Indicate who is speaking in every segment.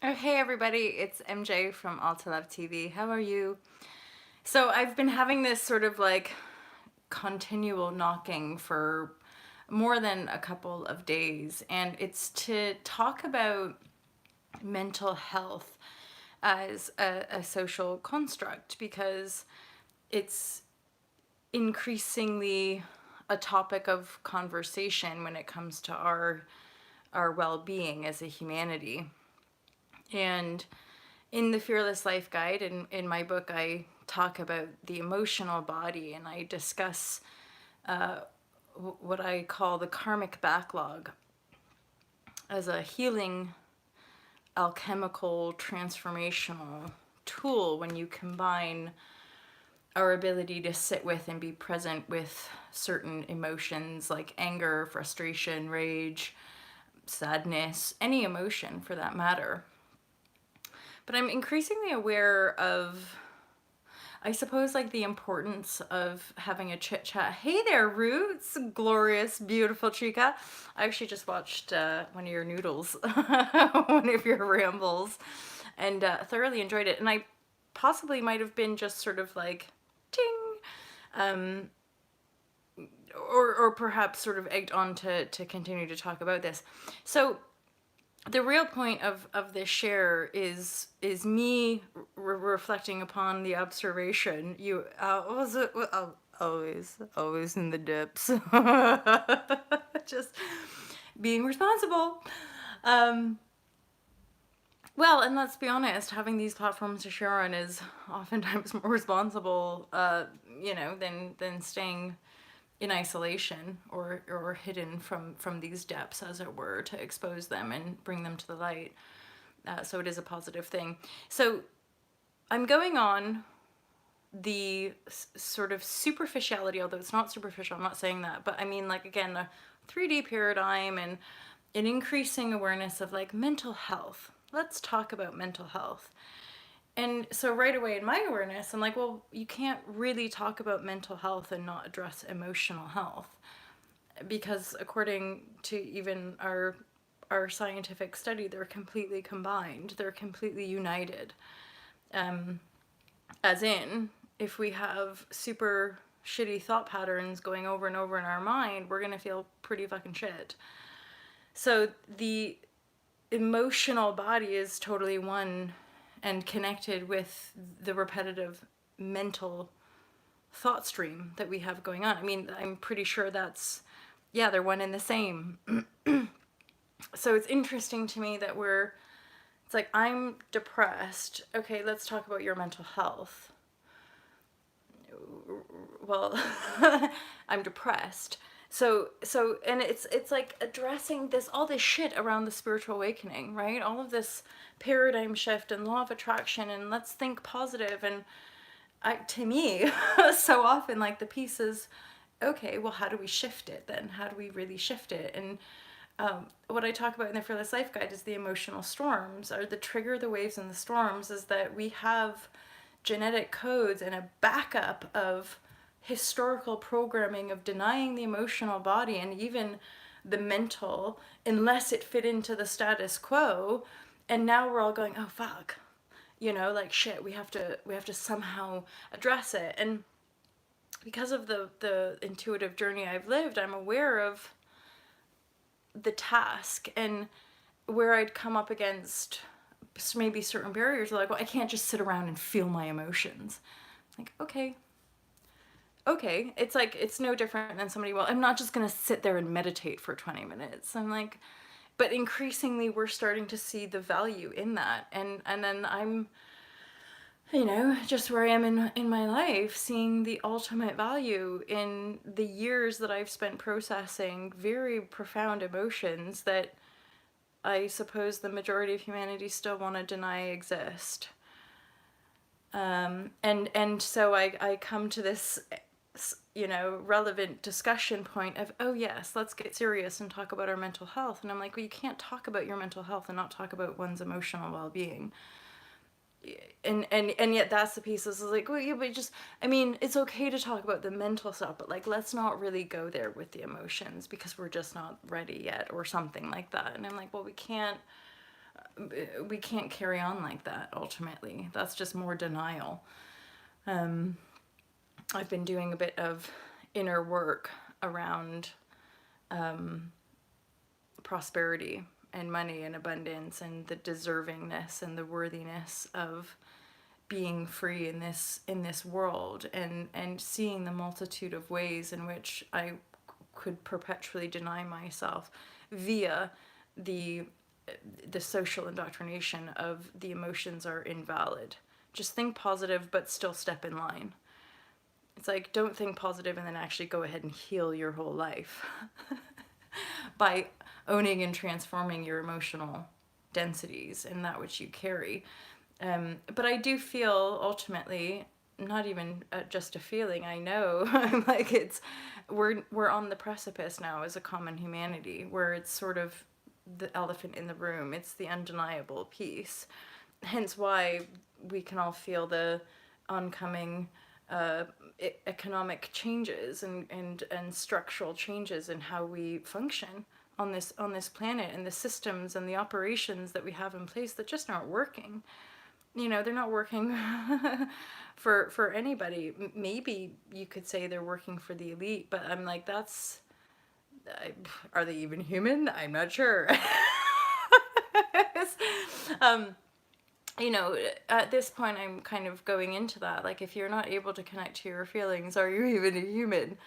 Speaker 1: Oh, hey everybody, it's MJ from All to Love TV. How are you? So I've been having this sort of like continual knocking for more than a couple of days, and it's to talk about mental health as a social construct because it's increasingly a topic of conversation when it comes to our well-being as a humanity. And in the Fearless Life Guide, in my book, I talk about the emotional body and I discuss what I call the karmic backlog as a healing, alchemical, transformational tool when you combine our ability to sit with and be present with certain emotions like anger, frustration, rage, sadness, any emotion for that matter. But I'm increasingly aware of, I suppose, like the importance of having a chit chat. Hey there, Roots, glorious, beautiful chica. I actually just watched one of your noodles, one of your rambles, and thoroughly enjoyed it. And I possibly might have been just sort of like, ding, or perhaps sort of egged on to continue to talk about this. So the real point of this share is me reflecting upon the observation. You was it always in the dips, just being responsible. Well, and let's be honest, having these platforms to share on is oftentimes more responsible, than staying in isolation or hidden from these depths, as it were, to expose them and bring them to the light. So it is a positive thing. So I'm going on the sort of superficiality, although it's not superficial, I'm not saying that, but I mean, like, again, the 3D paradigm and an increasing awareness of like mental health. Let's talk about mental health. And so right away in my awareness, I'm like, well, you can't really talk about mental health and not address emotional health. Because according to even our scientific study, they're completely combined. They're completely united. As in, if we have super shitty thought patterns going over and over in our mind, we're gonna feel pretty fucking shit. So the emotional body is totally one and connected with the repetitive mental thought stream that we have going on. I mean, I'm pretty sure that's, yeah, they're one and the same. So it's interesting to me that it's like, I'm depressed. Okay, let's talk about your mental health. Well, I'm depressed. And it's like addressing all this shit around the spiritual awakening, right? All of this paradigm shift and law of attraction and let's think positive. And to me, so often, like, the piece is, okay, well, how do we shift it then? How do we really shift it? And what I talk about in the Fearless Life Guide is the emotional storms, or the trigger, the waves and the storms, is that we have genetic codes and a backup of historical programming of denying the emotional body and even the mental unless it fit into the status quo. And now we're all going, oh fuck, like, shit, we have to somehow address it. And because of the intuitive journey I've lived, I'm aware of the task and where I'd come up against maybe certain barriers. Like, well, I can't just sit around and feel my emotions. Like, okay, it's like, it's no different than somebody, well, I'm not just gonna sit there and meditate for 20 minutes. I'm like, but increasingly we're starting to see the value in that. And then I'm, just where I am in my life, seeing the ultimate value in the years that I've spent processing very profound emotions that I suppose the majority of humanity still want to deny exist. And so I come to this, relevant discussion point of, oh yes, let's get serious and talk about our mental health. And I'm like, well, you can't talk about your mental health and not talk about one's emotional well-being. And yet that's the piece. Is like, well, yeah, but I mean, it's okay to talk about the mental stuff, but like, let's not really go there with the emotions because we're just not ready yet, or something like that. And I'm like, well, we can't we can't carry on like that ultimately. That's just more denial. Um, I've been doing a bit of inner work around prosperity and money and abundance and the deservingness and the worthiness of being free in this world, and seeing the multitude of ways in which I could perpetually deny myself via the the social indoctrination of the emotions are invalid. Just think positive but still step in line. It's like, don't think positive and then actually go ahead and heal your whole life by owning and transforming your emotional densities and that which you carry. But I do feel ultimately, not even just a feeling, I know, I'm like, we're on the precipice now as a common humanity, where it's sort of the elephant in the room. It's the undeniable piece. Hence why we can all feel the oncoming economic changes and structural changes in how we function on this planet, and the systems and the operations that we have in place that just aren't working. They're not working for anybody. Maybe you could say they're working for the elite, but I'm like, are they even human? I'm not sure. um, at this point, I'm kind of going into that. Like, if you're not able to connect to your feelings, are you even a human?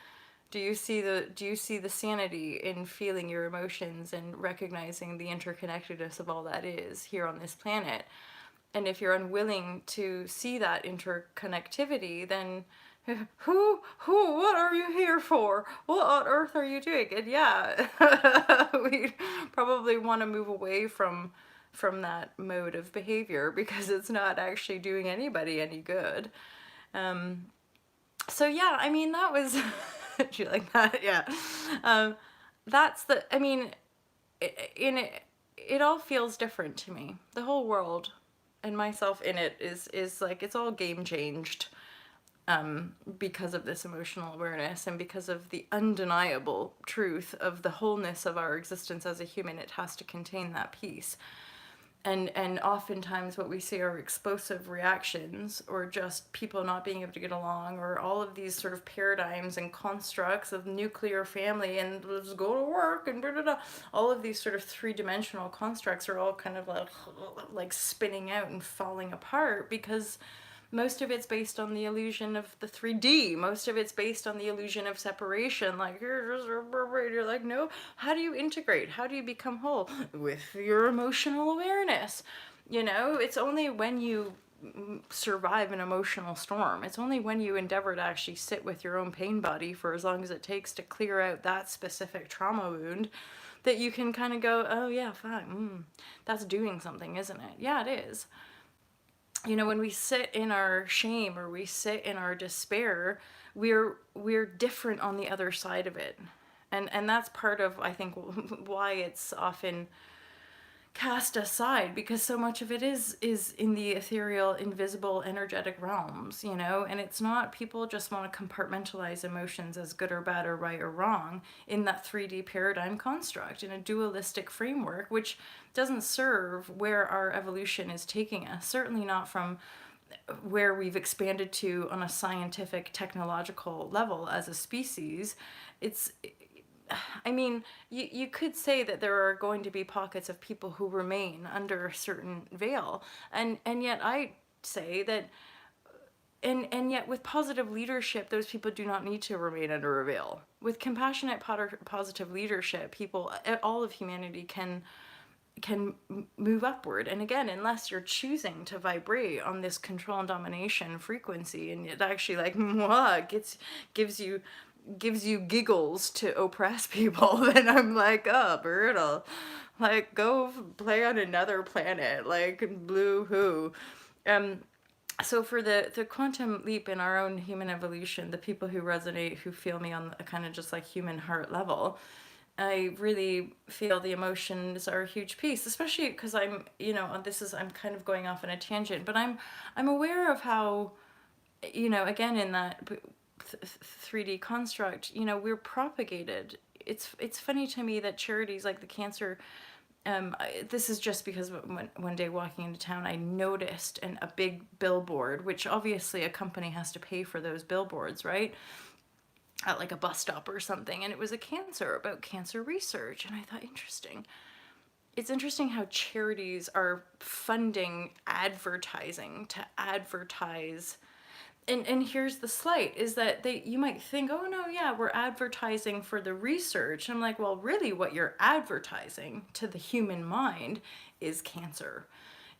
Speaker 1: Do you see the sanity in feeling your emotions and recognizing the interconnectedness of all that is here on this planet? And if you're unwilling to see that interconnectivity, then what are you here for? What on earth are you doing? And yeah, we probably want to move away from that mode of behavior, because it's not actually doing anybody any good. So yeah, I mean, that was do you like that? Yeah. That's the I mean, it all feels different to me. The whole world and myself in it is like, it's all game changed, because of this emotional awareness and because of the undeniable truth of the wholeness of our existence as a human. It has to contain that piece. And oftentimes what we see are explosive reactions, or just people not being able to get along, or all of these sort of paradigms and constructs of nuclear family and let's go to work and blah, blah, blah. All of these sort of three-dimensional constructs are all kind of like spinning out and falling apart, because most of it's based on the illusion of the 3D. Most of it's based on the illusion of separation. Like, you're like, no, how do you integrate? How do you become whole? With your emotional awareness. It's only when you survive an emotional storm. It's only when you endeavor to actually sit with your own pain body for as long as it takes to clear out that specific trauma wound, that you can kind of go, oh yeah, fine. That's doing something, isn't it? Yeah, it is. When we sit in our shame or we sit in our despair, we're different on the other side of it. And that's part of, I think, why it's often cast aside, because so much of it is in the ethereal, invisible, energetic realms, and it's not, people just want to compartmentalize emotions as good or bad or right or wrong in that 3D paradigm construct, in a dualistic framework, which doesn't serve where our evolution is taking us, certainly not from where we've expanded to on a scientific, technological level as a species. It's I mean, you could say that there are going to be pockets of people who remain under a certain veil. And yet I say that, and yet with positive leadership, those people do not need to remain under a veil. With compassionate, positive leadership, people, all of humanity can move upward. And again, unless you're choosing to vibrate on this control and domination frequency, and it actually like gives you giggles to oppress people, then I'm like, oh, brutal. Like, go play on another planet, like, blue hoo. So for the quantum leap in our own human evolution, the people who resonate, who feel me on a kind of just like human heart level, I really feel the emotions are a huge piece, especially because I'm, I'm kind of going off on a tangent, but I'm aware of how, again, in that 3D construct, we're propagated. It's funny to me that charities like the cancer This is just because one day walking into town, I noticed a big billboard, which obviously a company has to pay for those billboards, right? At like a bus stop or something. And it was about cancer research. And I thought, interesting. It's interesting how charities are funding advertising to advertise. And here's the slight is that you might think, oh no, yeah, we're advertising for the research. I'm like, well, really what you're advertising to the human mind is cancer,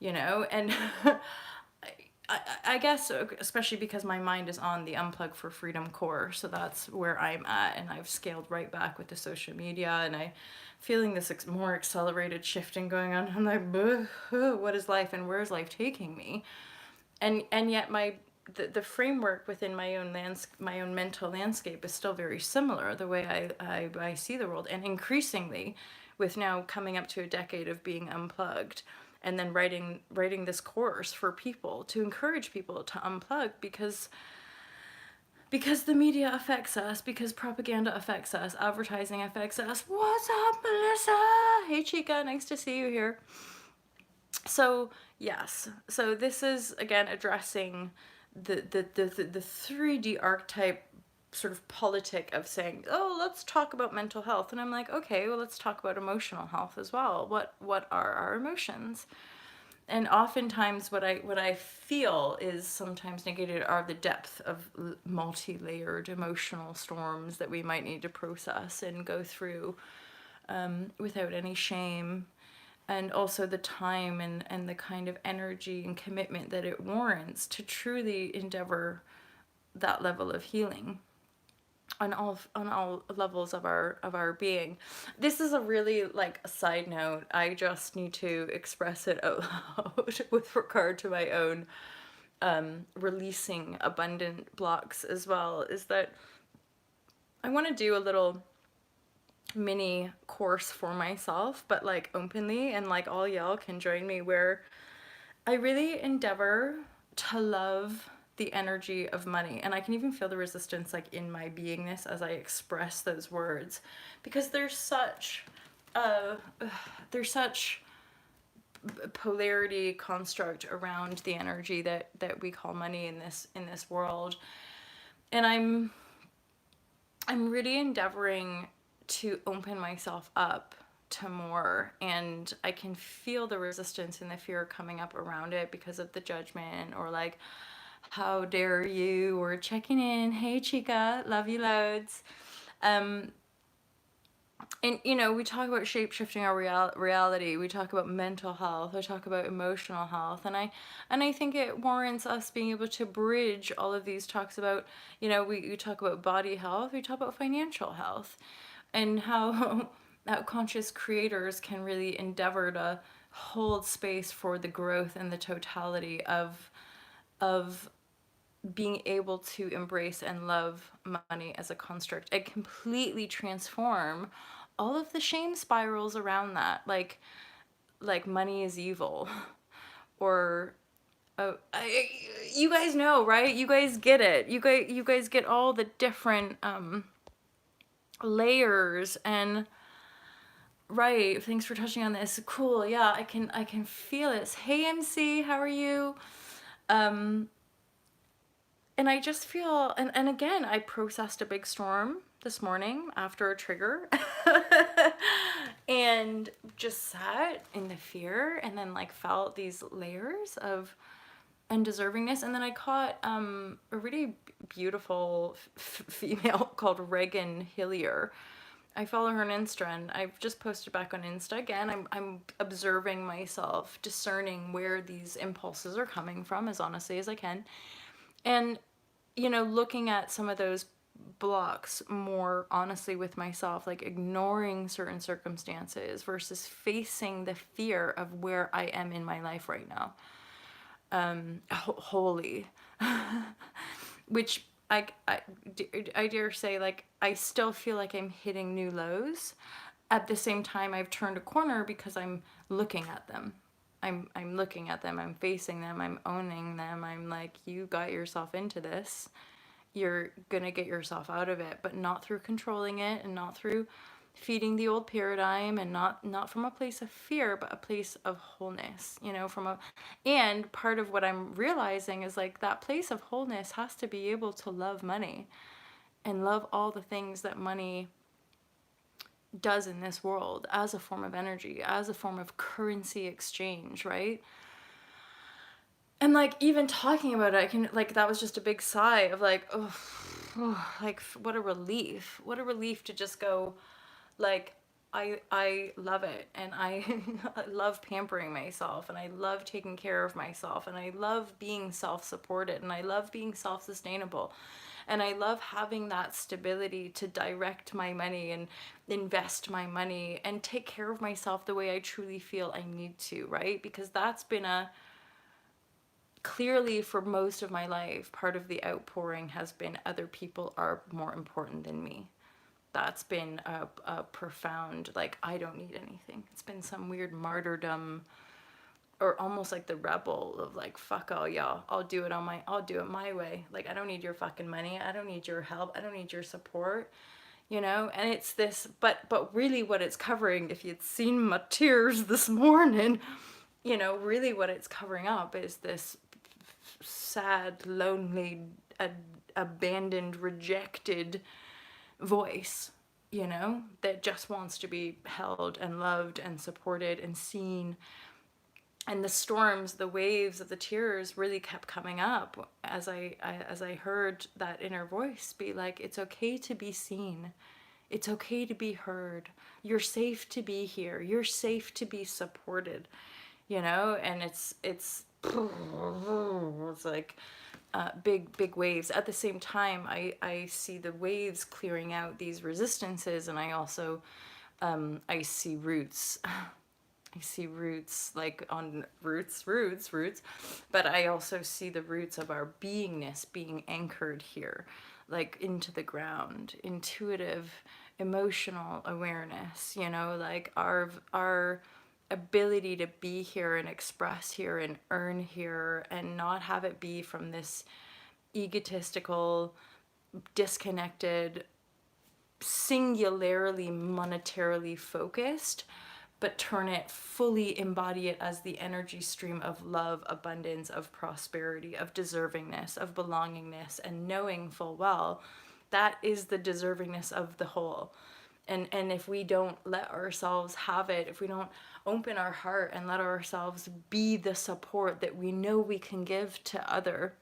Speaker 1: and I guess, especially because my mind is on the Unplug for Freedom course, so that's where I'm at, and I've scaled right back with the social media, and I feeling this more accelerated shifting going on. I'm like, what is life, and where's life taking me? And yet the framework within my own mental landscape is still very similar. The way I see the world, and increasingly, with now coming up to a decade of being unplugged, and then writing this course for people to encourage people to unplug because the media affects us, because propaganda affects us, advertising affects us. What's up, Melissa? Hey, Chica, nice to see you here. So yes, so this is again addressing the 3D archetype sort of politic of saying, oh, let's talk about mental health. And I'm like, okay, well, let's talk about emotional health as well. What are our emotions? And oftentimes what I feel is sometimes negated are the depth of multi-layered emotional storms that we might need to process and go through, without any shame, and also the time and the kind of energy and commitment that it warrants to truly endeavor that level of healing on all levels of our being. This is a really like a side note. I just need to express it out loud with regard to my own releasing abundant blocks as well. Is that I want to do a little mini course for myself, but like openly, and like all y'all can join me, where I really endeavor to love the energy of money. And I can even feel the resistance like in my beingness as I express those words, because uh there's such polarity construct around the energy that we call money in this world. And I'm really endeavoring to open myself up to more, and I can feel the resistance and the fear coming up around it because of the judgment, or like, how dare you, or checking in, hey chica, love you loads. um and we talk about shape shifting our reality, we talk about mental health, we talk about emotional health, and I think it warrants us being able to bridge all of these talks about, we talk about body health, we talk about financial health, and how how conscious creators can really endeavor to hold space for the growth and the totality of being able to embrace and love money as a construct and completely transform all of the shame spirals around that, like money is evil, or you guys know, right? You guys get it. You guys get all the different layers. And right, thanks for touching on this. Cool. Yeah, I can feel it. Hey MC, how are you? um and I just feel, and again, I processed a big storm this morning after a trigger and just sat in the fear, and then like felt these layers of undeservingness. And then I caught a really beautiful female called Reagan Hillier. I follow her on Insta, and I've just posted back on Insta again. I'm observing myself, discerning where these impulses are coming from as honestly as I can, and looking at some of those blocks more honestly with myself, like ignoring certain circumstances versus facing the fear of where I am in my life right now. Wholly, which I dare say, like, I still feel like I'm hitting new lows. At the same time, I've turned a corner because I'm looking at them. I'm looking at them, I'm facing them, I'm owning them. I'm like, you got yourself into this. You're gonna get yourself out of it, but not through controlling it, and not through feeding the old paradigm, and not from a place of fear, but a place of wholeness, you know, and part of what I'm realizing is like that place of wholeness has to be able to love money and love all the things that money does in this world as a form of energy, as a form of currency exchange, right? And like even talking about it, I can like that was just a big sigh of like, oh, like what a relief. What a relief to just go like I love it, and I I love pampering myself, and I love taking care of myself, and I love being self-supported, and I love being self-sustainable. And I love having that stability to direct my money and invest my money and take care of myself the way I truly feel I need to, right? Because that's been a clearly for most of my life, part of the outpouring has been other people are more important than me. That's been a profound, like, I don't need anything. It's been some weird martyrdom, or almost like the rebel of like, fuck all y'all, I'll do it my way. Like, I don't need your fucking money, I don't need your help, I don't need your support, you know. And it's this, but really what it's covering, if you'd seen my tears this morning, you know, really what it's covering up is this sad, lonely, abandoned, rejected voice, you know, that just wants to be held and loved and supported and seen. And the storms, the waves of the tears really kept coming up as I heard that inner voice be like, it's okay to be seen. It's okay to be heard. You're safe to be here. You're safe to be supported, you know. And it's like big waves. At the same time, I see the waves clearing out these resistances, and I also I see roots. I see roots, like on roots, but I also see the roots of our beingness being anchored here, like into the ground, intuitive, emotional awareness, you know, like our ability to be here and express here and earn here and not have it be from this egotistical, disconnected, singularly monetarily focused, but turn it, fully embody it as the energy stream of love, abundance, of prosperity, of deservingness, of belongingness, and knowing full well that is the deservingness of the whole. And if we don't let ourselves have it, if we don't open our heart and let ourselves be the support that we know we can give to other,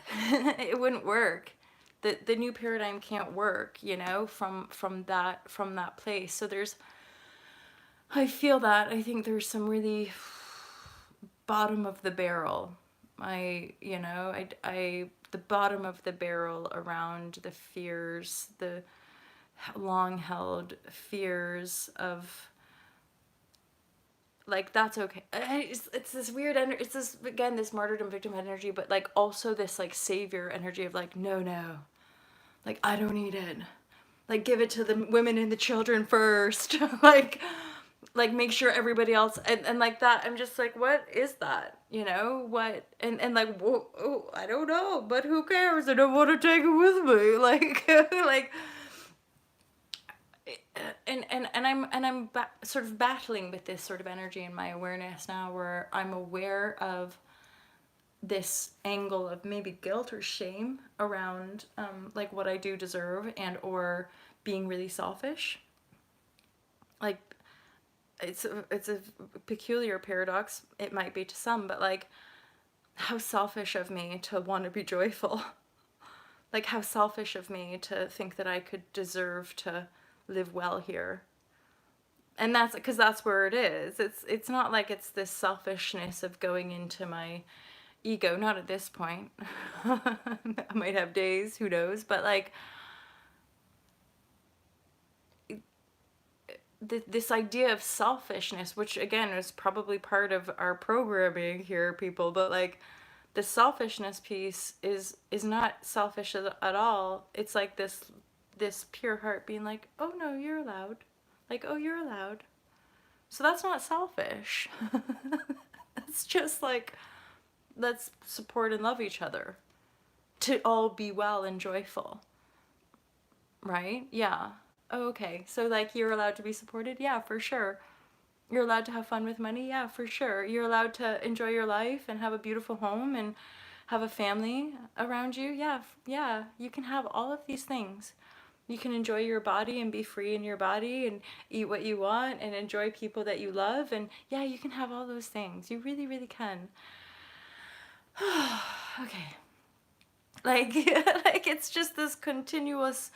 Speaker 1: it wouldn't work. The new paradigm can't work, you know, from that place. So there's, I feel that, I think there's some really bottom of the barrel. You know, the bottom of the barrel around the fears, the long held fears of like, that's okay. It's this weird energy. It's this, again, this martyrdom victim energy, but like also this like savior energy of like, no, like, I don't need it. Like, give it to the women and the children first. like make sure everybody else, and like that. I'm just like, what is that? You know, what? And like, whoa, oh, I don't know, but who cares? I don't want to take it with me. Like, like, and I'm sort of battling with this sort of energy in my awareness now, where I'm aware of this angle of maybe guilt or shame around like what I do deserve, and or being really selfish. Like, it's a peculiar paradox, it might be to some, but like, how selfish of me to want to be joyful. Like, how selfish of me to think that I could deserve to live well here. And that's because that's where it is. It's not like it's this selfishness of going into my ego, not at this point. I might have days, who knows, but like, this idea of selfishness, which again is probably part of our programming here, people, but like, the selfishness piece is not selfish at all. It's like this pure heart being like, oh no, you're allowed. Like, oh, you're allowed. So that's not selfish. It's just like, let's support and love each other to all be well and joyful. right? Yeah. Oh, okay. So like you're allowed to be supported? Yeah, for sure. You're allowed to have fun with money? Yeah, for sure. You're allowed to enjoy your life and have a beautiful home and have a family around you? Yeah, yeah. You can have all of these things. You can enjoy your body and be free in your body and eat what you want and enjoy people that you love. And yeah, you can have all those things. You really, really can. Okay. Like, like it's just this continuous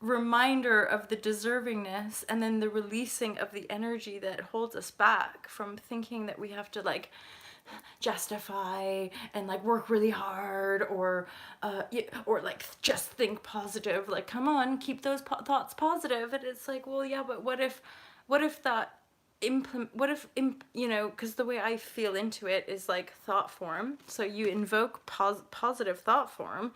Speaker 1: reminder of the deservingness and then the releasing of the energy that holds us back from thinking that we have to like justify and like work really hard or like just think positive, like come on, keep those thoughts positive. And it's like, well, yeah, but what if that implement what if you know, because the way I feel into it is like thought form. So you invoke positive thought form.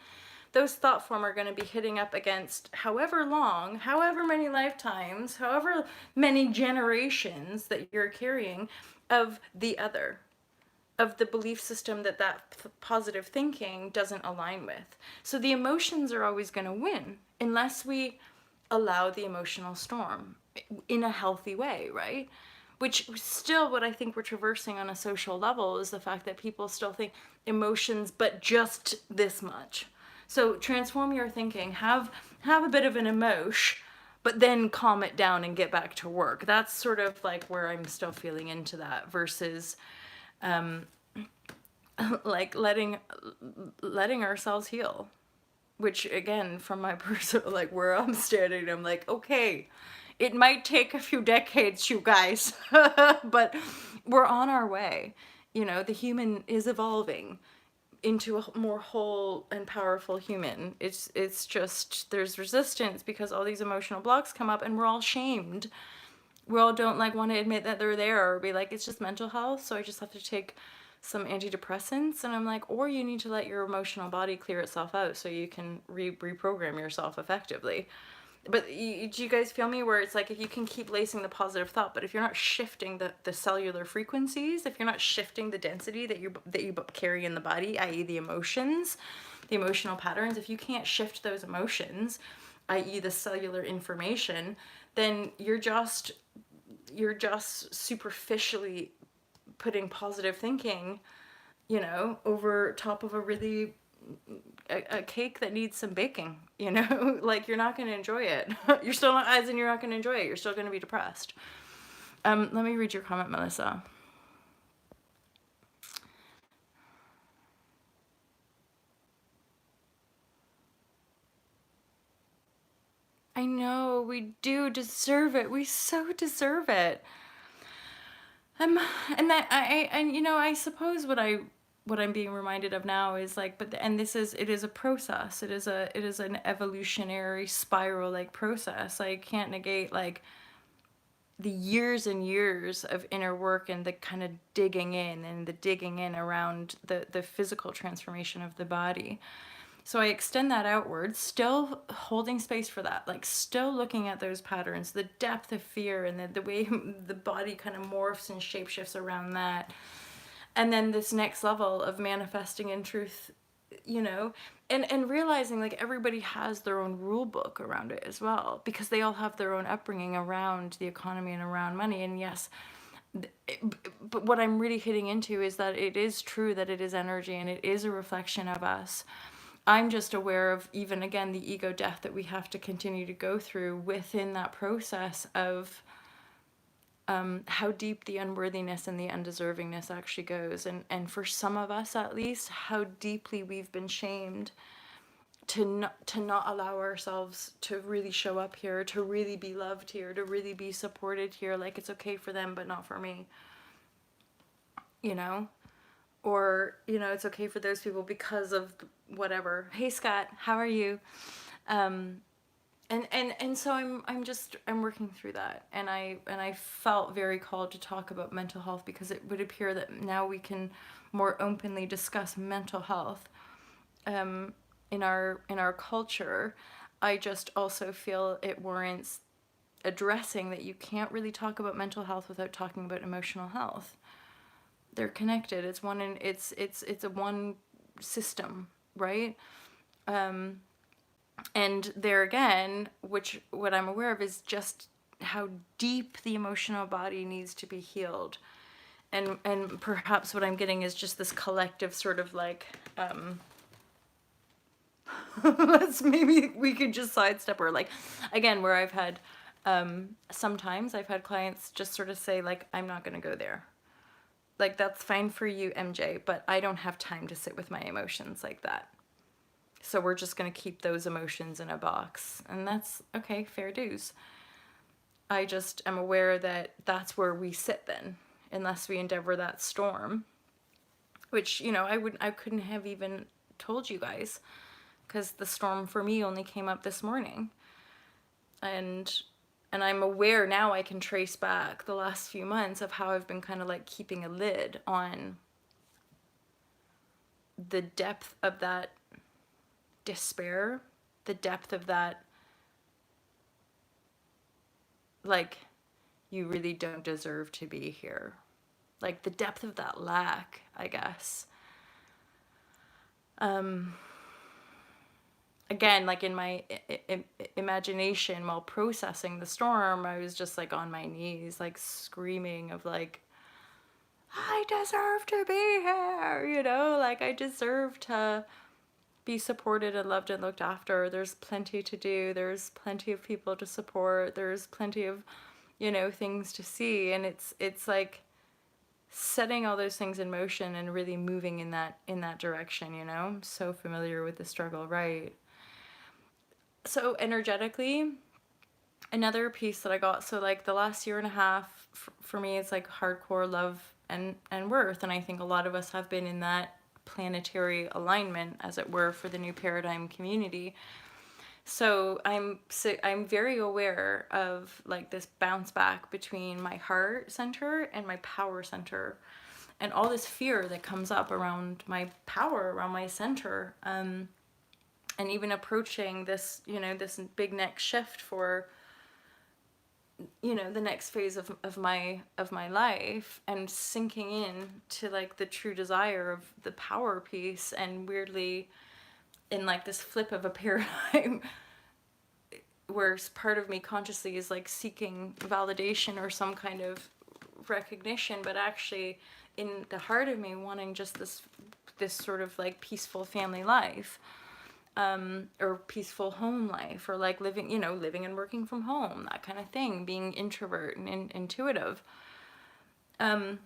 Speaker 1: Those thought form are going to be hitting up against however long, however many lifetimes, however many generations that you're carrying of the other, of the belief system that positive thinking doesn't align with. So the emotions are always going to win unless we allow the emotional storm in a healthy way, right? Which still, what I think we're traversing on a social level is the fact that people still think emotions, but just this much. So transform your thinking, have a bit of an emotion, but then calm it down and get back to work. That's sort of like where I'm still feeling into that versus like letting ourselves heal, which again from my personal, like where I'm standing, I'm like, okay, it might take a few decades, you guys, but we're on our way. You know, the human is evolving into a more whole and powerful human. It's just there's resistance because all these emotional blocks come up and we're all shamed. We all don't like want to admit that they're there or be like, it's just mental health, so I just have to take some antidepressants. And I'm like, or you need to let your emotional body clear itself out so you can reprogram yourself effectively. But do you guys feel me, where it's like, if you can keep lacing the positive thought, but if you're not shifting the cellular frequencies, if you're not shifting the density that you carry in the body, i.e. the emotions, the emotional patterns, if you can't shift those emotions, i.e. the cellular information, then you're just superficially putting positive thinking, you know, over top of a really a cake that needs some baking, you know. Like you're not going to enjoy it. You're still not, as in you're not going to enjoy it, you're still going to be depressed. Let me read your comment, Melissa. I know we do deserve it. We so deserve it. Um, and that and you know, I suppose what I'm being reminded of now is like, but and this is, it is a process. It is an evolutionary spiral like process. I can't negate like the years and years of inner work and the kind of digging in and the digging in around the physical transformation of the body. So I extend that outward, still holding space for that, like still looking at those patterns, the depth of fear and the way the body kind of morphs and shapeshifts around that. And then this next level of manifesting in truth, you know, and realizing like everybody has their own rule book around it as well, because they all have their own upbringing around the economy and around money. And yes, but what I'm really hitting into is that it is true that it is energy and it is a reflection of us. I'm just aware of, even again, the ego death that we have to continue to go through within that process of how deep the unworthiness and the undeservingness actually goes. And for some of us, at least, how deeply we've been shamed to not allow ourselves to really show up here, to really be loved here, to really be supported here. Like it's okay for them, but not for me, you know? Or, you know, it's okay for those people because of whatever. Hey, Scott, how are you? And so I'm working through that, and I felt very called to talk about mental health because it would appear that now we can more openly discuss mental health in our culture. I just also feel it warrants addressing that you can't really talk about mental health without talking about emotional health. They're connected. It's one, it's a one system, right? And there again, which what I'm aware of is just how deep the emotional body needs to be healed. And perhaps what I'm getting is just this collective sort of like, let's, maybe we could just sidestep, or like, again, where I've had, sometimes I've had clients just sort of say like, I'm not going to go there. Like, that's fine for you, MJ, but I don't have time to sit with my emotions like that. So we're just going to keep those emotions in a box. And that's okay, fair dues. I just am aware that that's where we sit then, unless we endeavor that storm, which, you know, I couldn't have even told you guys, because the storm for me only came up this morning. And I'm aware now, I can trace back the last few months of how I've been kind of like keeping a lid on the depth of that despair, the depth of that, like, you really don't deserve to be here. Like, the depth of that lack, I guess. Again, like in my imagination while processing the storm, I was just like on my knees, like screaming of like, I deserve to be here, you know, like I deserve to be supported and loved and looked after. There's plenty to do. There's plenty of people to support. There's plenty of, you know, things to see. And it's like setting all those things in motion and really moving in that direction, you know? I'm so familiar with the struggle, right? So energetically, another piece that I got, so like the last year and a half for me, it's like hardcore love and worth. And I think a lot of us have been in that planetary alignment, as it were, for the new paradigm community. So I'm very aware of like this bounce back between my heart center and my power center, and all this fear that comes up around my power, around my center, and even approaching this, you know, this big next shift for, you know, the next phase of my life, and sinking in to like the true desire of the power piece. And weirdly, in like this flip of a paradigm, where part of me consciously is like seeking validation or some kind of recognition, but actually in the heart of me wanting just this sort of like peaceful family life, or peaceful home life, or like living, you know, living and working from home, that kind of thing, being introvert and intuitive, and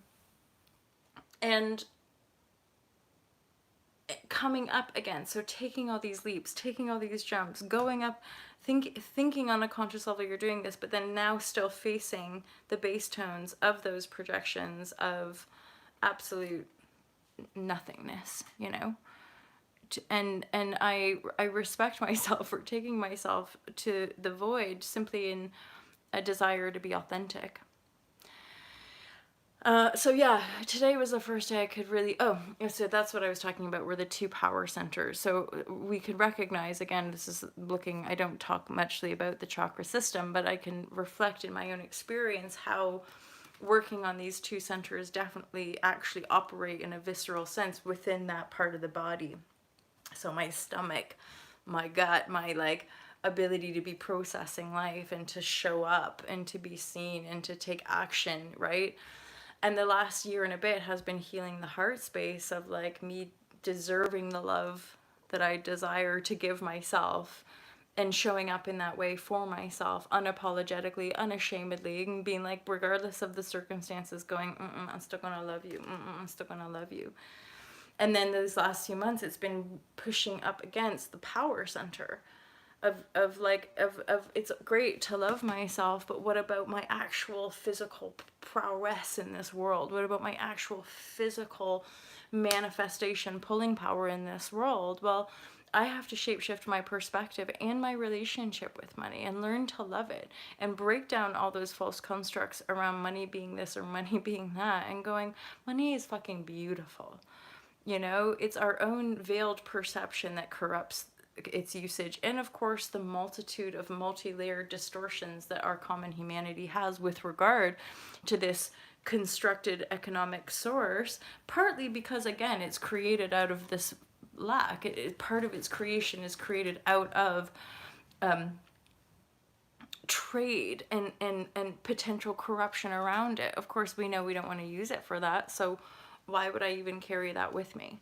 Speaker 1: coming up again. So taking all these leaps, taking all these jumps, going up, thinking on a conscious level you're doing this, but then now still facing the bass tones of those projections of absolute nothingness, you know. And I respect myself for taking myself to the void simply in a desire to be authentic. So yeah, today was the first day I could really, so that's what I was talking about, were the two power centers. So we could recognize, again, this is looking, I don't talk muchly about the chakra system, but I can reflect in my own experience how working on these two centers definitely actually operate in a visceral sense within that part of the body. So my stomach, my gut, my like ability to be processing life and to show up and to be seen and to take action, right? And the last year and a bit has been healing the heart space of like me deserving the love that I desire to give myself, and showing up in that way for myself unapologetically, unashamedly, and being like, regardless of the circumstances, going, I'm still gonna love you, I'm still gonna love you. And then those last few months, it's been pushing up against the power center of it's great to love myself, but what about my actual physical prowess in this world? What about my actual physical manifestation, pulling power in this world? Well, I have to shapeshift my perspective and my relationship with money and learn to love it and break down all those false constructs around money being this or money being that, and going, money is fucking beautiful. You know, it's our own veiled perception that corrupts its usage, and of course the multitude of multi-layered distortions that our common humanity has with regard to this constructed economic source, partly because again it's created out of this lack. Part of its creation is created out of trade and potential corruption around it. Of course, we know we don't want to use it for that, so why would I even carry that with me?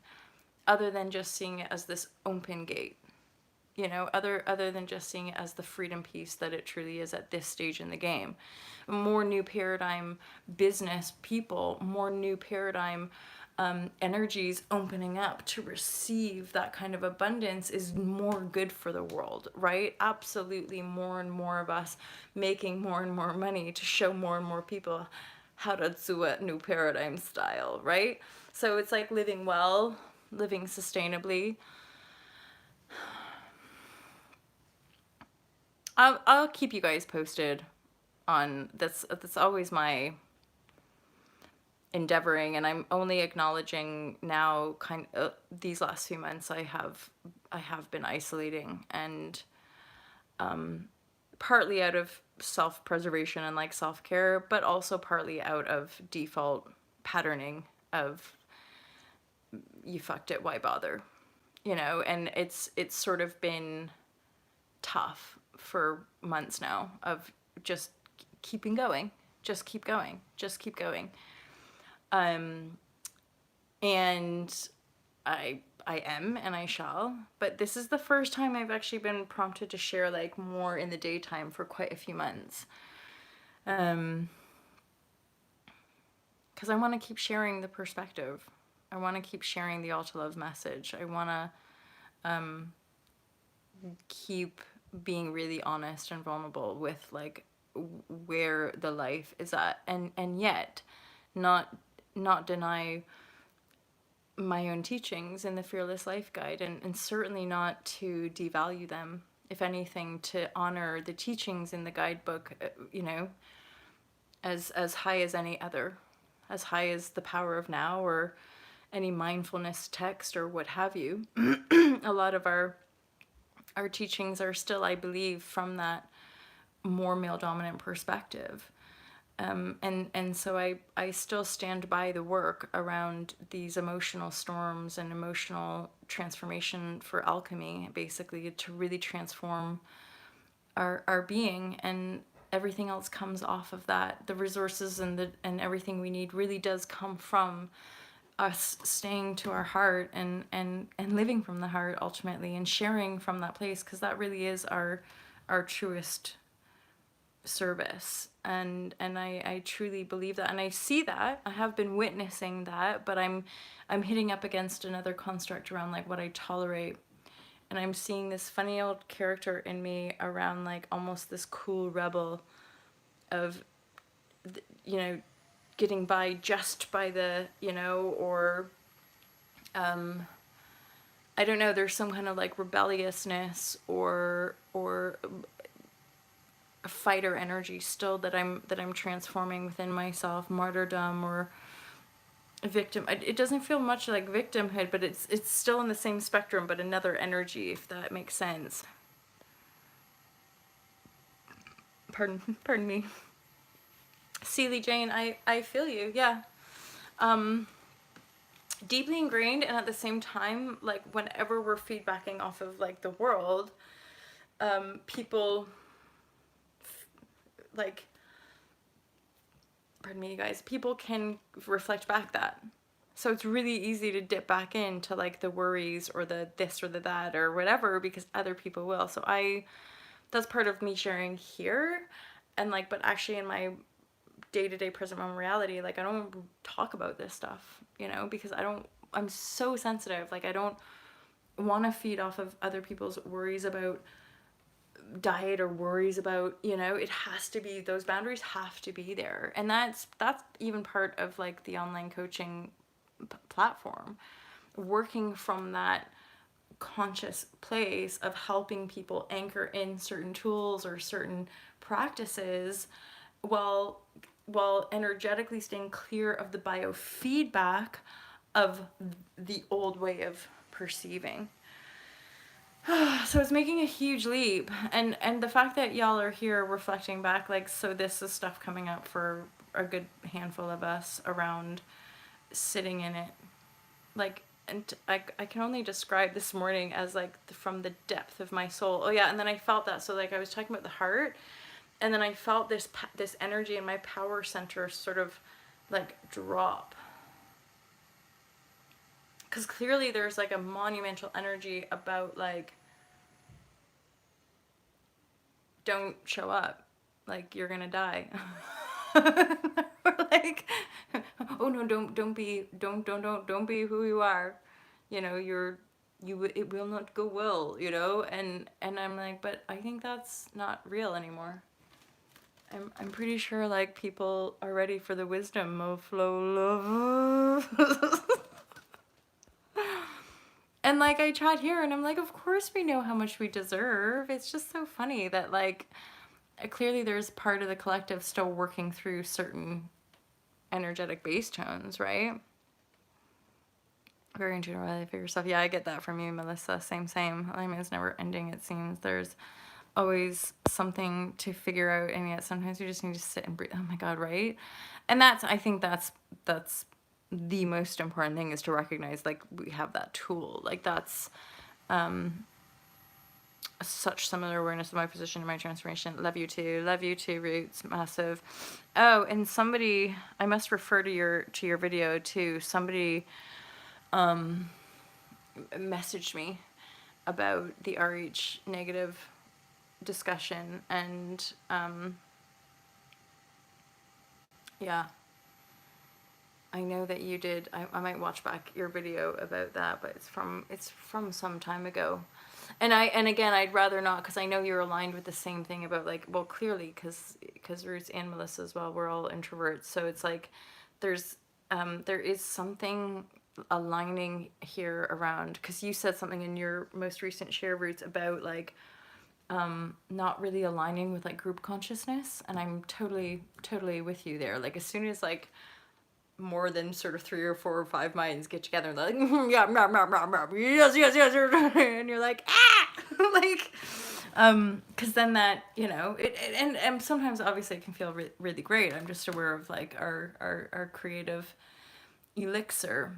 Speaker 1: Other than just seeing it as this open gate, other than just seeing it as the freedom piece that it truly is at this stage in the game. More new paradigm business people, more new paradigm energies opening up to receive that kind of abundance is more good for the world, right? Absolutely, more and more of us making more and more money to show more and more people how to do a new paradigm style, right? So it's like living well, living sustainably. I'll keep you guys posted on this. That's always my endeavoring, and I'm only acknowledging now these last few months I have been isolating, and partly out of self-preservation and like self-care, but also partly out of default patterning of you fucked it, why bother? And it's sort of been tough for months now of just keeping going, just keep going, just keep going. And I am, and I shall, but this is the first time I've actually been prompted to share like more in the daytime for quite a few months. Because I want to keep sharing the perspective. I want to keep sharing the all to love message. I want to keep being really honest and vulnerable with like where the life is at, and yet not deny my own teachings in the Fearless Life Guide, and certainly not to devalue them. If anything, to honor the teachings in the guidebook, as high as any other, as high as the Power of Now or any mindfulness text or what have you. A lot of our teachings are still, I believe, from that more male dominant perspective. And so I still stand by the work around these emotional storms and emotional transformation for alchemy, basically to really transform our being, and everything else comes off of that. The resources and everything we need really does come from us staying to our heart and living from the heart ultimately, and sharing from that place, because that really is our truest service. And I truly believe that, and I see that. I have been witnessing that, but I'm hitting up against another construct around like what I tolerate, and I'm seeing this funny old character in me around like almost this cool rebel of getting by just by the or I don't know, there's some kind of like rebelliousness or a fighter energy still that I'm transforming within myself, martyrdom or victim. It doesn't feel much like victimhood, but it's still in the same spectrum, but another energy, if that makes sense. Pardon me. Seely Jane, I feel you, yeah. Deeply ingrained, and at the same time, like whenever we're feedbacking off of like the world, people like, pardon me you guys, people can reflect back that. So it's really easy to dip back into like the worries or the this or the that or whatever, because other people will. So that's part of me sharing here, and like, but actually in my day-to-day present moment reality, like I don't talk about this stuff, because I'm so sensitive. Like I don't want to feed off of other people's worries about diet or worries about, it has to be, those boundaries have to be there. And that's even part of like the online coaching platform, working from that conscious place of helping people anchor in certain tools or certain practices while energetically staying clear of the biofeedback of the old way of perceiving. So it's making a huge leap, and the fact that y'all are here reflecting back, like, so this is stuff coming up for a good handful of us around sitting in it. Like, I can only describe this morning as like from the depth of my soul. Oh yeah, and then I felt that. So like I was talking about the heart, and then I felt this energy in my power center sort of like drop. Because clearly there's like a monumental energy about like, don't show up, like you're gonna die. Or like, oh no, don't be who you are. You know, it will not go well. You know, and I'm like, but I think that's not real anymore. I'm pretty sure like people are ready for the wisdom of flow love. And like I chat here and I'm like, of course we know how much we deserve. It's just so funny that like clearly there's part of the collective still working through certain energetic base tones, right? Very in general, really for yourself. Yeah, I get that from you, Melissa. Same. I mean, it's never ending, it seems. There's always something to figure out, and yet sometimes you just need to sit and breathe. Oh my God, right? And I think that's the most important thing, is to recognize like we have that tool. Like that's such similar awareness of my position in my transformation. Love you too, Roots, massive. Oh, and somebody, I must refer to your video too. Somebody messaged me about the RH negative discussion, and yeah, I know that you did. I might watch back your video about that, but it's from some time ago. And again, I'd rather not, because I know you're aligned with the same thing about like, well, clearly, because Roots and Melissa as well, we're all introverts, so it's like there is something aligning here around, because you said something in your most recent share, Roots, about like not really aligning with like group consciousness, and I'm totally with you there. Like as soon as like more than sort of 3 or 4 or 5 minds get together and they're like, yeah, yes, and you're like, ah, like, because then that, you know, and sometimes obviously it can feel really great. I'm just aware of like our creative elixir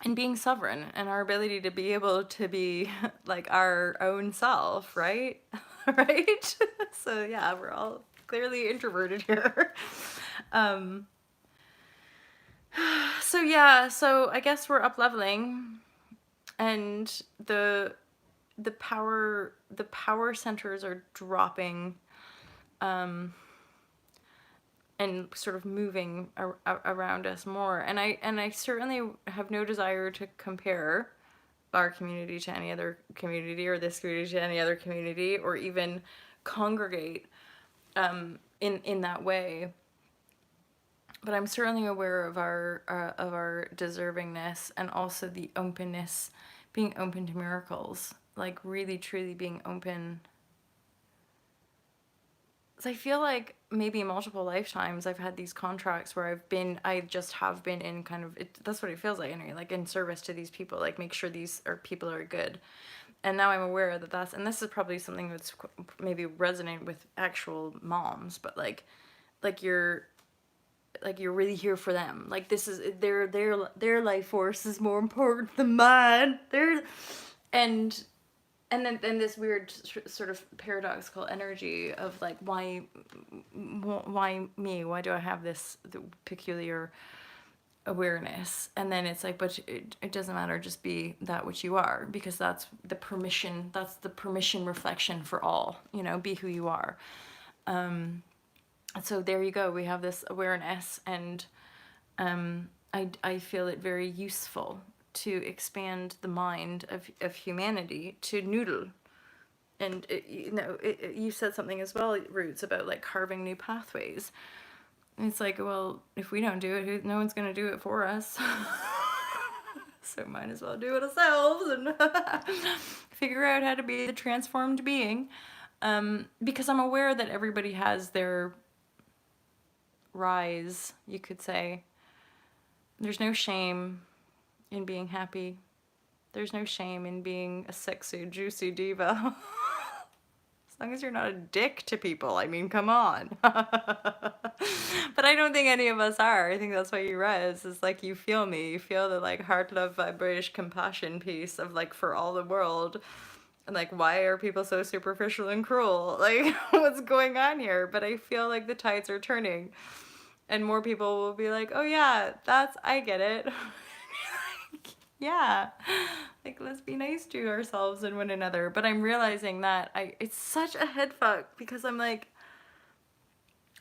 Speaker 1: and being sovereign and our ability to be able to be like our own self, right? Right? So yeah, we're all clearly introverted here. So yeah, so I guess we're up leveling, and the power centers are dropping, and sort of moving around us more. And I certainly have no desire to compare our community to any other community, or this community to any other community, or even congregate in that way. But I'm certainly aware of our deservingness, and also the openness, being open to miracles, like really truly being open. So I feel like maybe multiple lifetimes I've had these contracts where I just have been in kind of, that's what it feels like anyway, like in service to these people, like make sure these people are good. And now I'm aware that and this is probably something that's maybe resonant with actual moms, but like you're really here for them. Like this is their life force is more important than mine. And then this weird sort of paradoxical energy of like, why me? Why do I have this peculiar awareness? And then it's like, but it doesn't matter. Just be that which you are, because that's the permission. That's the permission reflection for all. You know, be who you are. So there you go. We have this awareness, and I feel it very useful to expand the mind of humanity to noodle. And you said something as well, Roots, about like carving new pathways. And it's like, well, if we don't do it, no one's going to do it for us. So might as well do it ourselves and figure out how to be the transformed being. Because I'm aware that everybody has their rise, you could say. There's no shame in being happy. There's no shame in being a sexy, juicy diva. long as you're not a dick to people. I mean, come on. But I don't think any of us are. I think that's why you res, is like you feel me. You feel the like heart, love, vibrashe, compassion piece of like for all the world. And like, why are people so superficial and cruel? Like, what's going on here? But I feel like the tides are turning. And more people will be like, oh yeah, I get it. Yeah, like let's be nice to ourselves and one another. But I'm realizing that it's such a head fuck because I'm like,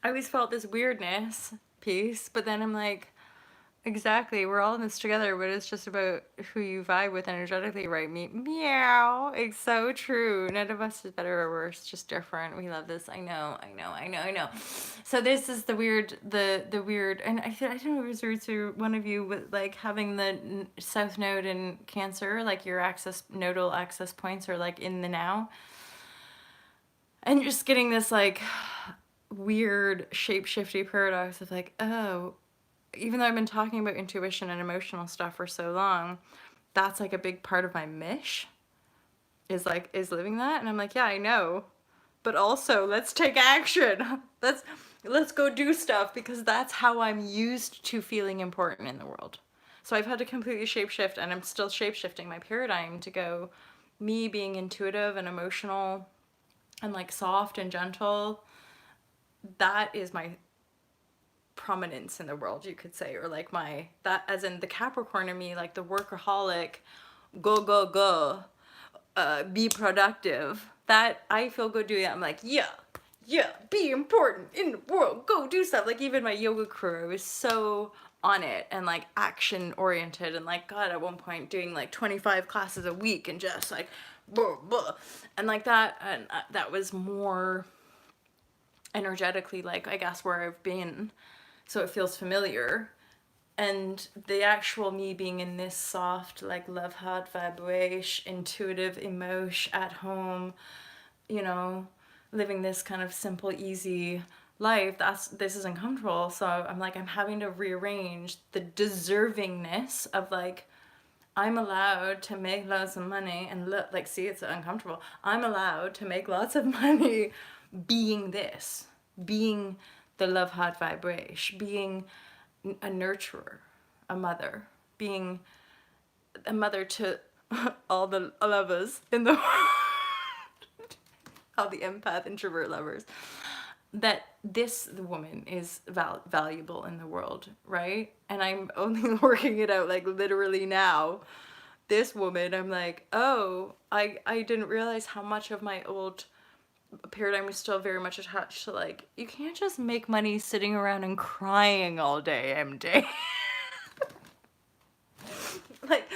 Speaker 1: I always felt this weirdness piece, but then I'm like, exactly, we're all in this together, but it's just about who you vibe with energetically, right? Meow. It's so true. None of us is better or worse, just different. We love this. I know. So this is the weird, the weird, and I don't know if it was weird to one of you with like having the South Node in Cancer, like your nodal access points are like in the now. And just getting this like weird shape-shifty paradox of like, oh, even though I've been talking about intuition and emotional stuff for so long, that's like a big part of my mish is living that. And I'm like, yeah, I know, but also let's take action. Let's go do stuff because that's how I'm used to feeling important in the world. So I've had to completely shapeshift, and I'm still shapeshifting my paradigm to go me being intuitive and emotional and like soft and gentle. That is my prominence in the world, you could say, or like that as in the Capricorn in me, like the workaholic, go, be productive, that I feel good doing that. I'm like, yeah, be important in the world, go do stuff. Like even my yoga crew, I was so on it and like action oriented, and like God, at one point doing like 25 classes a week and just like blah, blah. And like that, and that was more energetically like I guess where I've been, so it feels familiar. And the actual me being in this soft like love heart vibration, intuitive emotion at home, you know, living this kind of simple easy life, this is uncomfortable. So I'm like, I'm having to rearrange the deservingness of like, I'm allowed to make lots of money and look like, see, it's uncomfortable. I'm allowed to make lots of money being this, being the love heart vibration, being a nurturer, a mother, being a mother to all the lovers in the world, all the empath introvert lovers, that the woman is valuable in the world, right? And I'm only working it out like literally now. This woman, I'm like, oh, I didn't realize how much of my old paradigm was still very much attached to like, you can't just make money sitting around and crying all day, MJ. Like,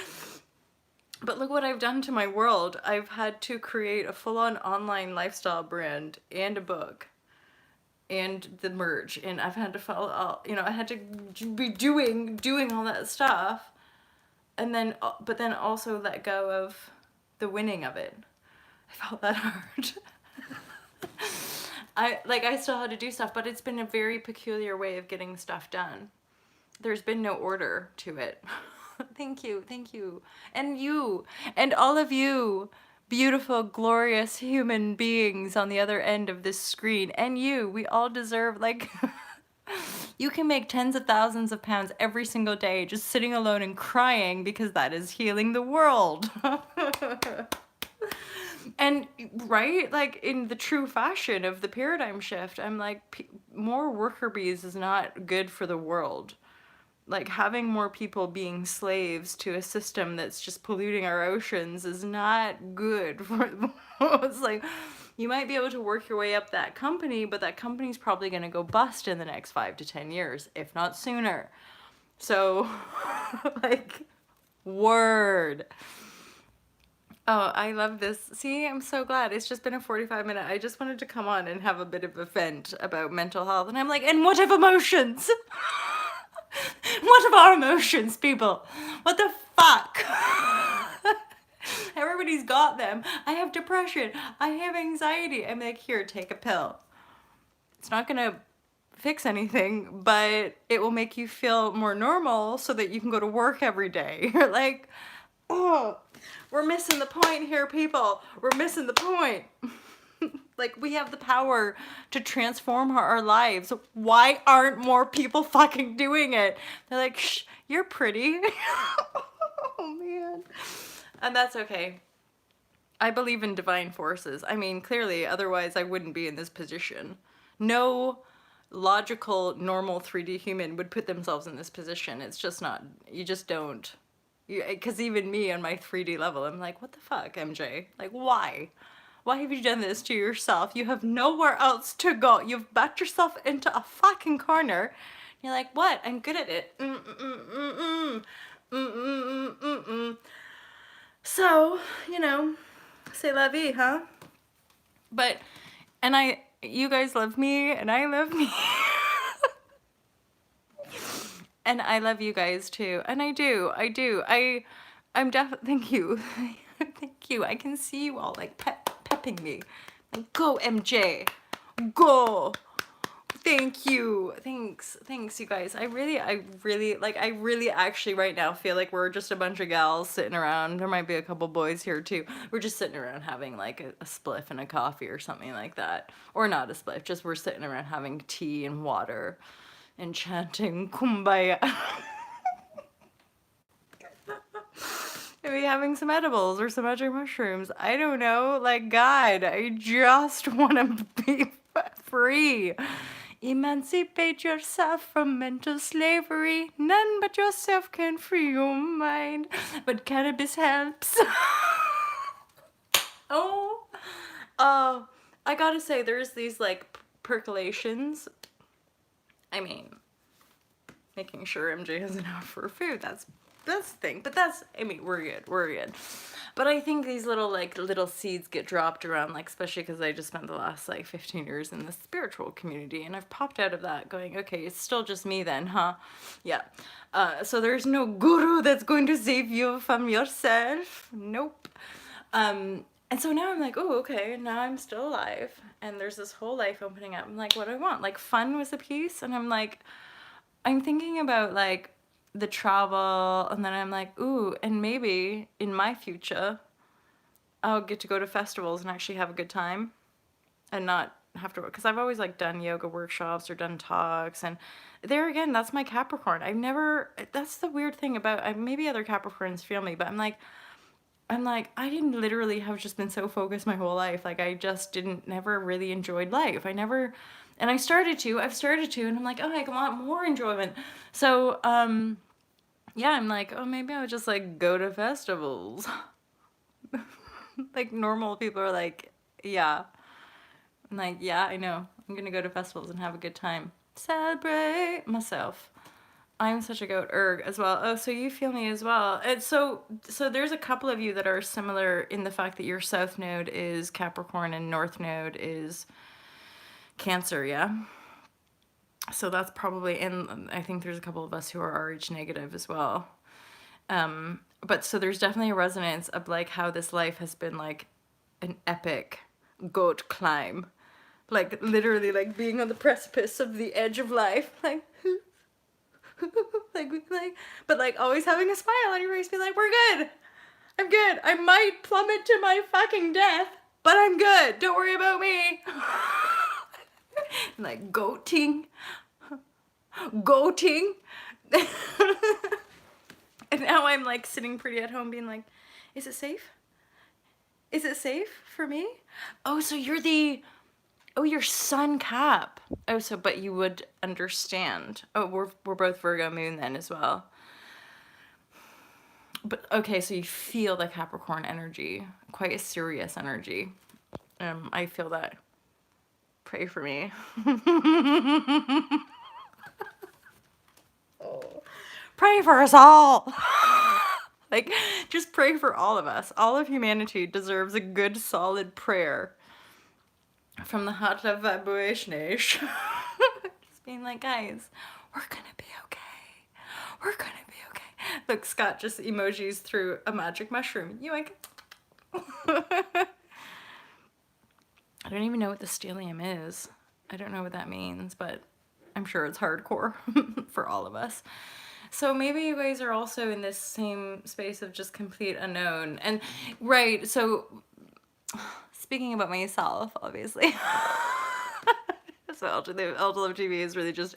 Speaker 1: but look what I've done to my world. I've had to create a full-on online lifestyle brand and a book and the merge, and I've had to follow all, you know, I had to be doing all that stuff, and then but then also let go of the winning of it. I felt that hard. I still had to do stuff, but it's been a very peculiar way of getting stuff done. There's been no order to it. Thank you. And you, and all of you, beautiful, glorious human beings on the other end of this screen, and you, we all deserve, like, you can make tens of thousands of pounds every single day just sitting alone and crying because that is healing the world. And right, like in the true fashion of the paradigm shift, I'm like, more worker bees is not good for the world. Like having more people being slaves to a system that's just polluting our oceans is not good for it's like, you might be able to work your way up that company, but that company's probably going to go bust in the next 5 to 10 years, if not sooner. So like, word. Oh, I love this. See, I'm so glad. It's just been a 45-minute. I just wanted to come on and have a bit of a vent about mental health. And I'm like, and what of emotions? What of our emotions, people? What the fuck? Everybody's got them. I have depression. I have anxiety. I'm like, here, take a pill. It's not going to fix anything, but it will make you feel more normal so that you can go to work every day. You're like, oh, we're missing the point here, people. We're missing the point. Like, we have the power to transform our lives. Why aren't more people fucking doing it? They're like, shh, you're pretty. Oh, man. And that's okay. I believe in divine forces. I mean, clearly, otherwise I wouldn't be in this position. No logical, normal 3D human would put themselves in this position. It's just not, you just don't. Because even me on my 3D level, I'm like, what the fuck, MJ? Like, why? Why have you done this to yourself? You have nowhere else to go. You've backed yourself into a fucking corner. You're like, what? I'm good at it. So, c'est la vie, huh? But, you guys love me, and I love me. And I love you guys too. And I do. I'm definitely, thank you. Thank you. I can see you all like pepping me. Like, go, MJ. Go. Thank you. Thanks, you guys. I really, actually right now feel like we're just a bunch of gals sitting around. There might be a couple boys here too. We're just sitting around having like a spliff and a coffee or something like that. Or not a spliff, just we're sitting around having tea and water and chanting Kumbaya. Maybe having some edibles or some magic mushrooms. I don't know. Like, God, I just want to be free. Emancipate yourself from mental slavery. None but yourself can free your mind. But cannabis helps. Oh. I gotta say, there's these, like, percolations. I mean, making sure MJ has enough for food, that's the thing. But we're good. But I think these little seeds get dropped around, like, especially because I just spent the last, 15 years in the spiritual community, and I've popped out of that going, okay, it's still just me then, huh? Yeah. So there's no guru that's going to save you from yourself. Nope. And so now I'm like, oh, okay, now I'm still alive, and there's this whole life opening up. I'm like, what do I want? Like, fun was a piece, and I'm like, I'm thinking about, like, the travel, and then I'm like, ooh, and maybe in my future, I'll get to go to festivals and actually have a good time and not have to, because I've always, like, done yoga workshops or done talks, and there again, that's my Capricorn. That's the weird thing about, maybe other Capricorns feel me, but I'm like, I didn't literally have just been so focused my whole life. Like, I just never really enjoyed life. And I've started to, and I'm like, oh, I want more enjoyment. So, yeah, I'm like, oh, maybe I'll just, like, go to festivals. Like, normal people are like, yeah. I'm like, yeah, I know. I'm gonna go to festivals and have a good time. Celebrate myself. I'm such a goat erg as well. Oh, so you feel me as well. And so there's a couple of you that are similar in the fact that your south node is Capricorn and north node is Cancer, yeah? So that's probably, and I think there's a couple of us who are RH negative as well. But so there's definitely a resonance of, like, how this life has been, like, an epic goat climb. Like, literally, like, being on the precipice of the edge of life. Like, but, like, always having a smile on your face, be like, we're good. I'm good. I might plummet to my fucking death, but I'm good. Don't worry about me. Like, goating. And now I'm, like, sitting pretty at home being like, is it safe? Is it safe for me? Oh, so you're sun cap. Oh, so, but you would understand. Oh, we're both Virgo moon then as well. But, okay, so you feel the Capricorn energy. Quite a serious energy. I feel that. Pray for me. Oh. Pray for us all. Like, just pray for all of us. All of humanity deserves a good, solid prayer from the heart of vibration. Just being like, guys, we're gonna be okay. We're gonna be okay. Look, Scott just emojis through a magic mushroom. You like? I don't even know what the stellium is. I don't know what that means, but I'm sure it's hardcore for all of us. So maybe you guys are also in this same space of just complete unknown. And right, so speaking about myself, obviously. So Ultra TV is really just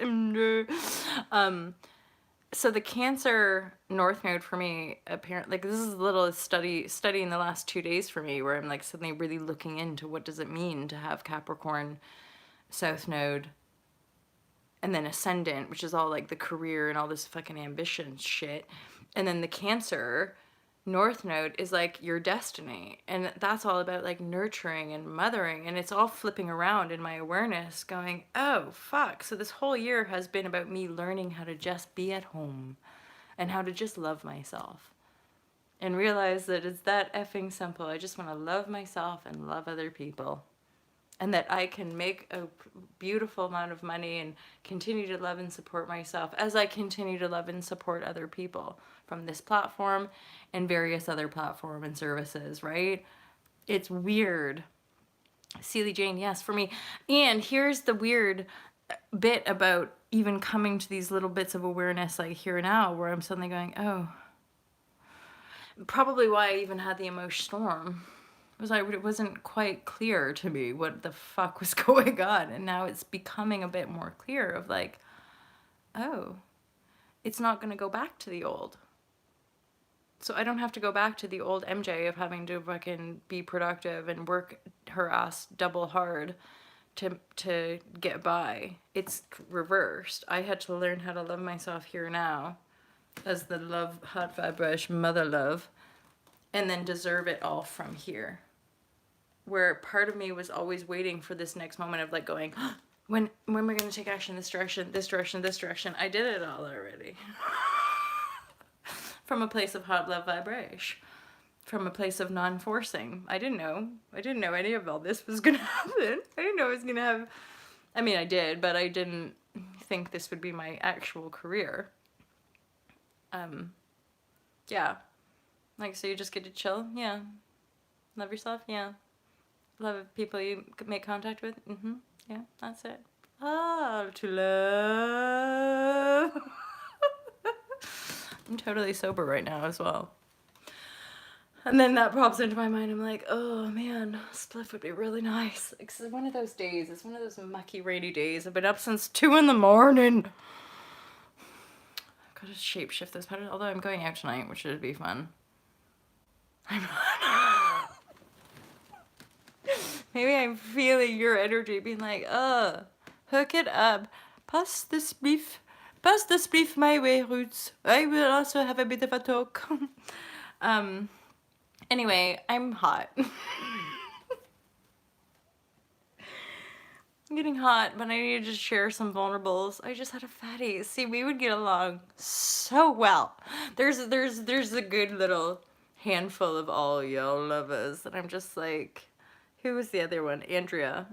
Speaker 1: so the Cancer North Node for me, apparently, like, this is a little study in the last 2 days for me, where I'm like suddenly really looking into what does it mean to have Capricorn South Node and then Ascendant, which is all like the career and all this fucking ambition shit, and then the Cancer North Node is like your destiny, and that's all about like nurturing and mothering, and it's all flipping around in my awareness going, oh fuck, so this whole year has been about me learning how to just be at home and how to just love myself and realize that it's that effing simple. I just want to love myself and love other people, and that I can make a beautiful amount of money and continue to love and support myself as I continue to love and support other people from this platform and various other platform and services, right? It's weird. Celie Jane, yes, for me. And here's the weird bit about even coming to these little bits of awareness like here now, where I'm suddenly going, oh, probably why I even had the emotion storm. It wasn't quite clear to me what the fuck was going on, and now it's becoming a bit more clear of like, oh, it's not going to go back to the old. So I don't have to go back to the old MJ of having to fucking be productive and work her ass double hard to get by. It's reversed. I had to learn how to love myself here now as the love, hot vibrashe, mother love, and then deserve it all from here. Where part of me was always waiting for this next moment of like going, when we're going to take action, this direction, this direction, this direction. I did it all already. From a place of hot love vibrashe. From a place of non-forcing. I didn't know any of all this was going to happen. I didn't know it was going to have, I mean, I did, but I didn't think this would be my actual career. Yeah. Like, so you just get to chill? Yeah. Love yourself? Yeah. Love people you make contact with? Mm-hmm. Yeah, that's it. Oh, to love. I'm totally sober right now as well. And then that pops into my mind. I'm like, oh man, spliff would be really nice. It's one of those days. It's one of those mucky, rainy days. I've been up since 2 a.m. I've got to shapeshift this pattern. Although I'm going out tonight, which should be fun. Maybe I'm feeling your energy being like, hook it up. Pass the spliff my way, Roots. I will also have a bit of a talk. Anyway, I'm hot. I'm getting hot, but I need to share some vulnerables. I just had a fatty. See, we would get along so well. There's a good little handful of all y'all lovers that I'm just like, who was the other one? Andrea.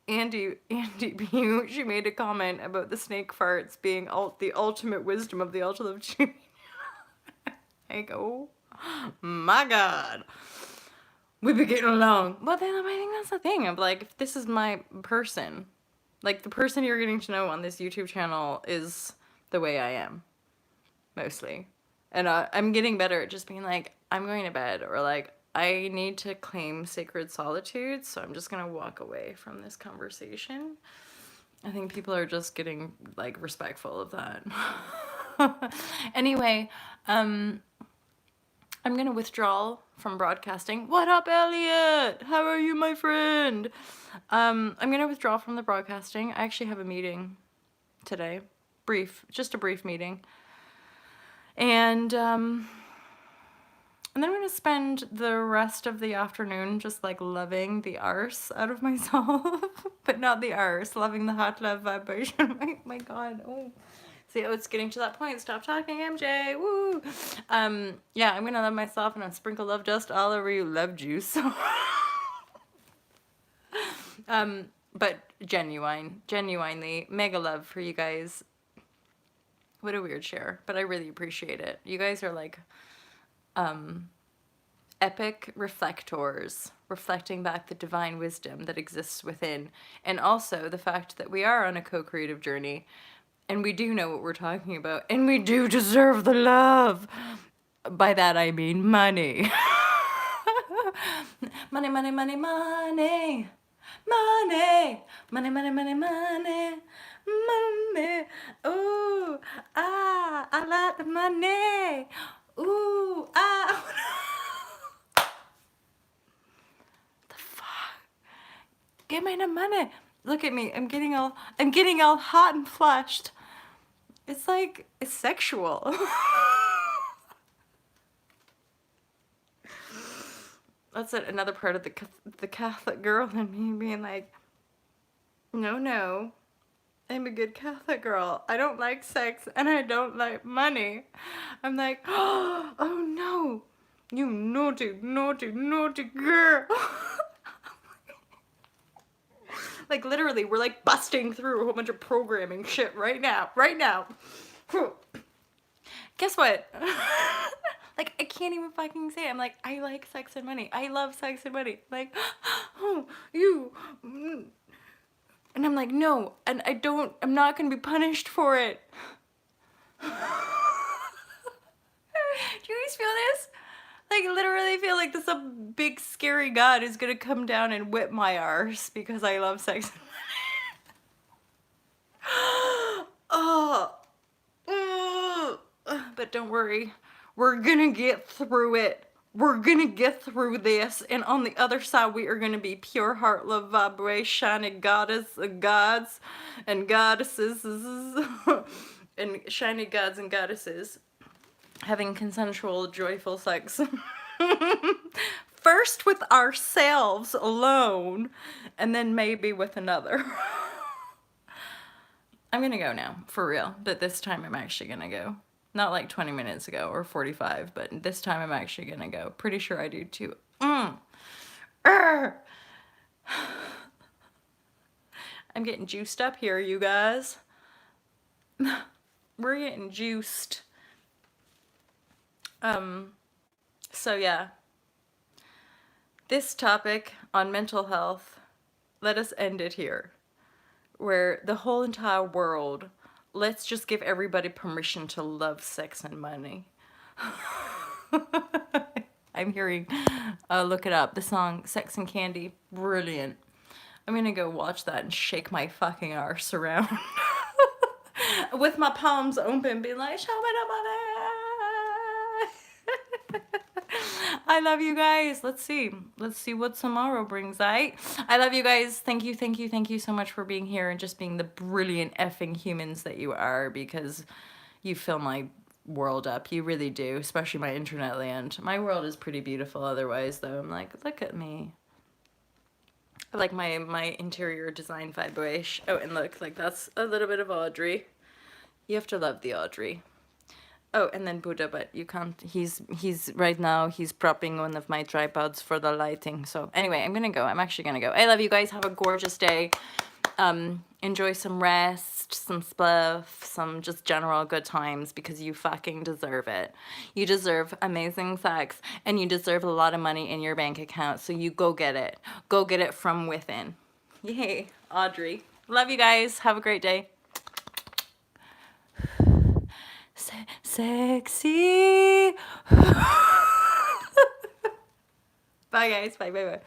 Speaker 1: Andy B. She made a comment about the snake farts being the ultimate wisdom of the ultra love Jimmy. I go, my God. We've been getting along. Well, then I think that's the thing. I'm like, if this is my person, like the person you're getting to know on this YouTube channel is the way I am, mostly. And I'm getting better at just being like, I'm going to bed, or like, I need to claim sacred solitude, so I'm just going to walk away from this conversation. I think people are just getting like respectful of that. Anyway, I'm going to withdraw from broadcasting. What up, Elliot? How are you, my friend? I'm going to withdraw from the broadcasting. I actually have a meeting today. Just a brief meeting. And then I'm going to spend the rest of the afternoon just like loving the arse out of myself. But not the arse, loving the hot love vibration. My God. Oh. See, it's getting to that point. Stop talking, MJ. Woo. Yeah, I'm going to love myself and I'll sprinkle love dust all over you, love juice. But genuinely, mega love for you guys. What a weird share, but I really appreciate it. You guys are like epic reflectors, reflecting back the divine wisdom that exists within, and also the fact that we are on a co-creative journey, and we do know what we're talking about, and we do deserve the love. By that I mean money. Money, money, money, money. Money, money, money, money, money, money. Ooh, I like the money. Ooh, the fuck? Give me the money. Look at me. I'm getting all hot and flushed. It's like, it's sexual. That's it. Another part of the Catholic girl in me being like, no, no, I'm a good Catholic girl. I don't like sex and I don't like money. I'm like, oh no, you naughty, naughty, naughty girl. Like literally, we're like busting through a whole bunch of programming shit right now, right now. Guess what? Like, I can't even fucking say it. I'm like, I like sex and money. I love sex and money. Like, oh, you. And I'm like, no, and I'm not gonna be punished for it. Do you guys feel this? Like, literally feel like this some big scary God is gonna come down and whip my arse because I love sex and money. Oh. But don't worry, we're gonna get through it. We're gonna get through this, and on the other side, we are gonna be pure heart, love, vibrashe, shiny goddess, gods, and goddesses, and shiny gods and goddesses having consensual, joyful sex. First with ourselves alone, and then maybe with another. I'm gonna go now, for real. But this time I'm actually gonna go. Not like 20 minutes ago or 45, but this time I'm actually gonna go. Pretty sure I do too. I'm getting juiced up here, you guys. We're getting juiced. So yeah. This topic on mental health, let us end it here. Where the whole entire world, let's just give everybody permission to love sex and money. I'm hearing, look it up, the song Sex and Candy, brilliant. I'm gonna go watch that and shake my fucking arse around. With my palms open, being like, show me the money. I love you guys. Let's see what tomorrow brings, right? I love you guys. Thank you so much for being here and just being the brilliant effing humans that you are, because you fill my world up. You really do, especially my internet land. My world is pretty beautiful otherwise, though. I'm like, look at me. I like my interior design vibrashe. Oh, and look, like that's a little bit of Audrey. You have to love the Audrey. Oh, and then Buddha, but you can't, he's right now, he's propping one of my tripods for the lighting. So anyway, I'm gonna go. I'm actually gonna go. I love you guys. Have a gorgeous day. Enjoy some rest, some spliff, some just general good times, because you fucking deserve it. You deserve amazing sex, and you deserve a lot of money in your bank account. So you go get it. Go get it from within. Yay, Audrey. Love you guys. Have a great day. Sexy. Bye guys. Bye.